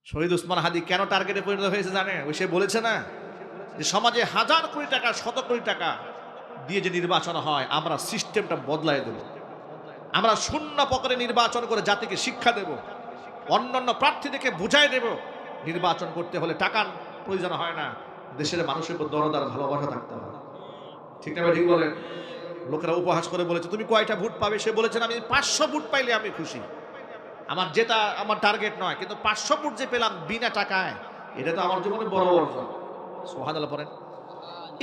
শহীদ উসমান হাদি কেন টার্গেটে পরিণত হয়েছে জানে? ওই সে বলেছে না যে সমাজে হাজার কোটি টাকা, শত কোটি টাকা দিয়ে যে নির্বাচন হয়, আমরা সিস্টেমটা বদলায় দেব। আমরা শূন্য পকেটে নির্বাচন করে জাতিকে শিক্ষা দেব, অন্যান্য প্রার্থীদেরকে বুঝাই দেব নির্বাচন করতে হলে টাকার প্রয়োজন হয় না, দেশের মানুষের উপর দরদার ভালোবাসা থাকতে হবে। ঠিক না? ঠিক বলেন। লোকেরা উপহাস করে বলেছে তুমি কয়টা ভোট পাবে, সে বলেছেন আমি 500 ভোট পাইলে আমি খুশি, আমার যেটা আমার টার্গেট নয়, কিন্তু 500 ভোট যে পেলাম বিনা টাকায়, এটা তো আমার জীবনে বড় অর্জন। সুবহানাল্লাহ পড়েন।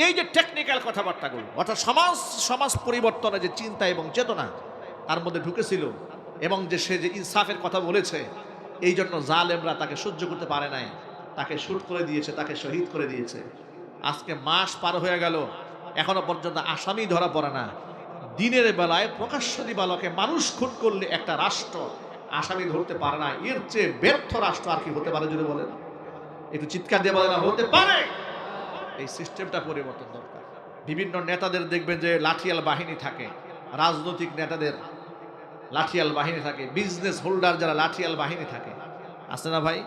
এই যে টেকনিক্যাল কথাবার্তাগুলো, অর্থাৎ সমাজ সমাজ পরিবর্তনের যে চিন্তা এবং চেতনা তার মধ্যে ঢুকেছিল, এবং যে সে যে ইনসাফের কথা বলেছে, এই জন্য জালেমরা তাকে সহ্য করতে পারে নাই, তাকে শুট করে দিয়েছে, তাকে শহীদ করে দিয়েছে। আজকে মাস পার হয়ে গেল, এখনো পর্যন্ত আসামি ধরা পড়ে না। দিনের বেলায় প্রকাশ্য দিবালোকে মানুষ খুন করলে একটা রাষ্ট্র আসামি ধরতে পারে না, এর চেয়ে ব্যর্থ রাষ্ট্র আর কি হতে পারে যদি বলেন? একটু চিৎকার দিয়ে বলে না হতে পারে। এই সিস্টেমটা পরিবর্তন দরকার। বিভিন্ন নেতাদের দেখবেন যে লাঠিয়াল বাহিনী থাকে, রাজনৈতিক নেতাদের লাঠিয়াল বাহিনী থাকে, বিজনেস হোল্ডার যারা লাঠিয়াল বাহিনী থাকে, আছে না ভাই?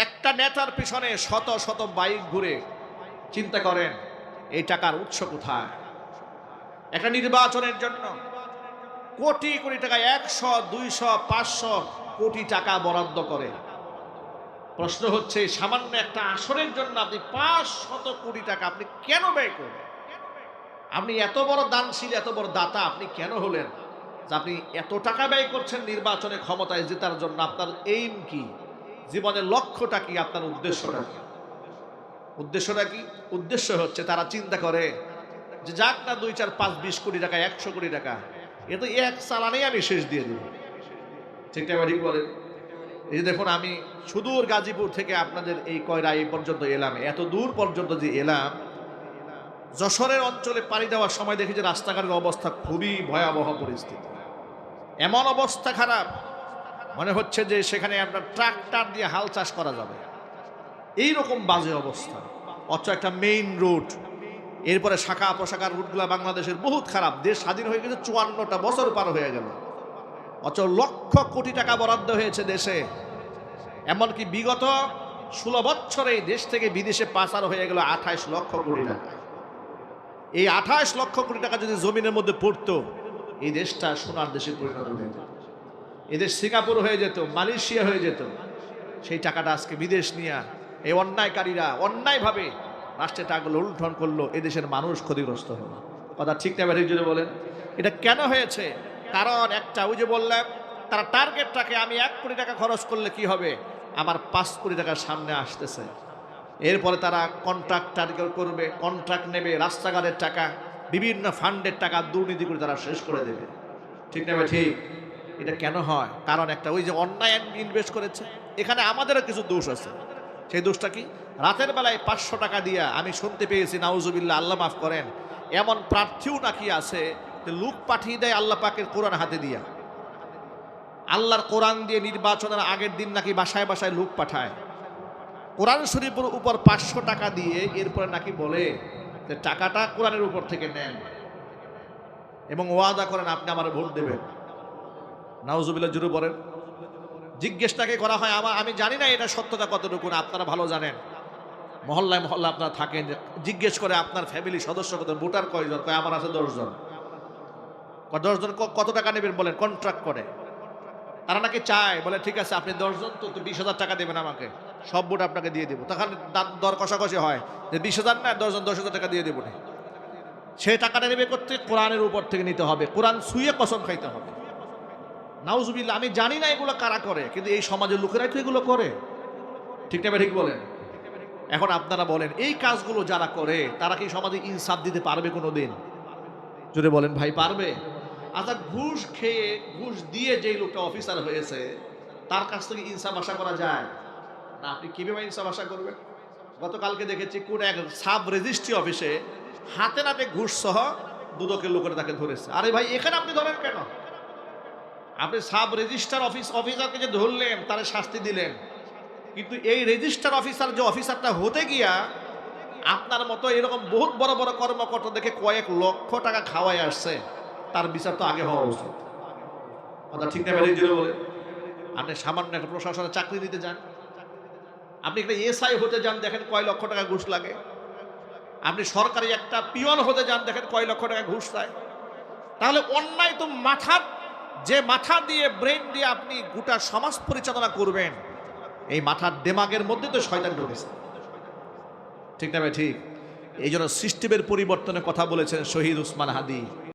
একটা নেতার পিছনে শত শত বাইক ঘুরে, চিন্তা করেন এই টাকার উৎস কোথায়? একটা নির্বাচনের জন্য কোটি কোটি টাকা, 100, 200, 500 কোটি টাকা বরাদ্দ করে। প্রশ্ন হচ্ছে সামান্য একটা আসনের জন্য আপনি 500 কোটি টাকা আপনি কেন ব্যয় করবেন? আপনি এত বড় দানশীল, এত বড় দাতা আপনি কেন হলেন যে আপনি এত টাকা ব্যয় করছেন নির্বাচনে ক্ষমতায় জেতার জন্য? আপনার এইম কি? জীবনের লক্ষ্যটা কি? আপনার উদ্দেশ্যটা কি? উদ্দেশ্যটা কি? উদ্দেশ্য হচ্ছে তারা চিন্তা করে যে যাক না 2, 4, 5, 20 কোটি টাকা, 100 কোটি টাকা, এ তো এক চালানেই আমি শেষ দিয়ে দেব। ঠিক না? ঠিক বলেন। এই যে দেখুন, আমি সুদূর গাজীপুর থেকে আপনাদের এই কয়রা এই পর্যন্ত এলাম, এত দূর পর্যন্ত যে এলাম, যশোরের অঞ্চলে পাড়ি দেওয়ার সময় দেখি যে রাস্তাঘাটের অবস্থা খুবই ভয়াবহ পরিস্থিতি। এমন অবস্থা খারাপ, মনে হচ্ছে যে সেখানে আপনার ট্রাক্টর দিয়ে হাল চাষ করা যাবে, এইরকম বাজে অবস্থা। অথচ একটা মেইন রুট, এরপরে শাখা প্রশাখার রুটগুলো বাংলাদেশের বহুত খারাপ। দেশ স্বাধীন হয়ে গেছে 54টা বছর পার হয়ে গেল, অথচ লক্ষ কোটি টাকা বরাদ্দ হয়েছে দেশে। এমনকি বিগত 16 বছরে দেশ থেকে বিদেশে পাচার হয়ে গেল 28 লক্ষ কোটি টাকা। এই 28 লক্ষ কোটি টাকা যদি জমিনের মধ্যে পড়তো, এই দেশটা সোনার দেশে পরিণত হয়ে যেত, এদেশ সিঙ্গাপুর হয়ে যেত, মালয়েশিয়া হয়ে যেত। সেই টাকাটা আজকে বিদেশ নিয়ে এই অন্যায়কারীরা অন্যায়ভাবে রাষ্ট্রের টাকাগুলো লুণ্ঠন করলো, এদেশের মানুষ ক্ষতিগ্রস্ত হলো। কথা ঠিক না ব্যাঠিক যদি বলেন? এটা কেন হয়েছে? কারণ একটা, ওই যে বললাম, তারা টার্গেটটাকে আমি 1 কোটি টাকা খরচ করলে কি হবে, আমার 5 কোটি টাকার সামনে আসতেছে। এরপরে তারা কন্ট্রাক্ট টার্গেট করবে, কন্ট্রাক্ট নেবে, রাস্তাঘাটের টাকা, বিভিন্ন ফান্ডের টাকা দুর্নীতি করে তারা শেষ করে দেবে। ঠিক না ঠিক? এটা কেন হয়? কারণ একটা, ওই যে অন্যায় ইনভেস্ট করেছে, এখানে আমাদেরও কিছু দোষ আছে। সেই দোষটা কি? রাতের বেলায় 500 টাকা দিয়া আমি শুনতে পেয়েছি, নাউজুবিল্লাহ, আল্লাহ মাফ করেন, এমন প্রার্থীও নাকি আছে যে লোক পাঠিয়ে দেয় আল্লাহ পাকের কোরআন হাতে দিয়া, আল্লাহর কোরআন দিয়ে নির্বাচনের আগের দিন নাকি বাসায় বাসায় লোক পাঠায়, কোরআন শরীফের উপর 500 টাকা দিয়ে, এরপরে নাকি বলে যে টাকাটা কোরআনের উপর থেকে নেন এবং ওয়াদা করেন আপনি আমার ভোট দেবেন। নাউজুবিল্লাহ জুরু বলেন। জিজ্ঞেসটাকে করা হয়, আমি জানি না এটা সত্যতা কতটুকু, আপনারা ভালো জানেন, মহল্লায় মহল্লায় আপনারা থাকেন, জিজ্ঞেস করে আপনার ফ্যামিলি সদস্য কত, ভোটার কয়জন, কয় আমার আছে 10 জন। 10 জন কত টাকা নেবেন বলেন? কন্ট্রাক্ট করে তারা নাকি চায়, বলে ঠিক আছে আপনি 10 জন তো 20,000 টাকা দেবেন আমাকে, সব ভোট আপনাকে দিয়ে দেবো। তখন দর কষাকষি হয় যে 20,000 না 10 জন 10,000 টাকা দিয়ে দেবো না। সে টাকাটা নেবে করতে, কোরআনের উপর থেকে নিতে হবে, কোরআন ছুঁয়ে কসম খাইতে হবে। নাউজুবিল্লাহ, আমি জানি না এগুলো কারা করে, কিন্তু এই সমাজের লোকেরাই তো এগুলো করে। ঠিক না ঠিক বলেন? এখন আপনারা বলেন, এই কাজগুলো যারা করে তারা কি সমাজে ইনসাফ দিতে পারবে কোনো দিন? যদি বলেন ভাই পারবে? আচ্ছা, ঘুষ খেয়ে, ঘুষ দিয়ে যেই লোকটা অফিসার হয়েছে, তার কাছ থেকে ইনসাফ আশা করা যায় না? আপনি কিভাবে ইনসাফ আশা করবেন? গতকালকে দেখেছি কোন এক সাব রেজিস্ট্রি অফিসে হাতে নাতে ঘুষ সহ দুদকের লোকেরা তাকে ধরেছে। আরে ভাই, এখানে আপনি ধরেন কেন? আপনি সাব রেজিস্ট্রার অফিসারকে যে ধরলেন, তারে শাস্তি দিলেন, কিন্তু এই রেজিস্ট্রার অফিসার যে অফিসারটা হতে গিয়া আপনার মতো এরকম বহুত বড় বড় কর্মকর্তা দেখে কয়েক লক্ষ টাকা খাওয়াই আসছে, তার বিচার তো আগে হওয়া উচিত। কথা ঠিক না ব্যারিক বলে? আপনি সামান্য একটা প্রশাসনে চাকরি দিতে যান, আপনি একটা এসআই হতে যান, দেখেন কয় লক্ষ টাকা ঘুষ লাগে। আপনি সরকারি একটা পিয়ন হতে যান, দেখেন কয় লক্ষ টাকা ঘুষ চায়। তাহলে অন্যায় তো যে মাথা দিয়ে, ব্রেন দিয়ে আপনি গোটা সমাজ পরিচালনা করবেন, এই মাথার দেমাগের মধ্যে তো শয়তান ঢুকেছে। ঠিক না ভাই? ঠিক। এই জন্য সিস্টেমের পরিবর্তনের কথা বলেছেন শহীদ উসমান হাদি।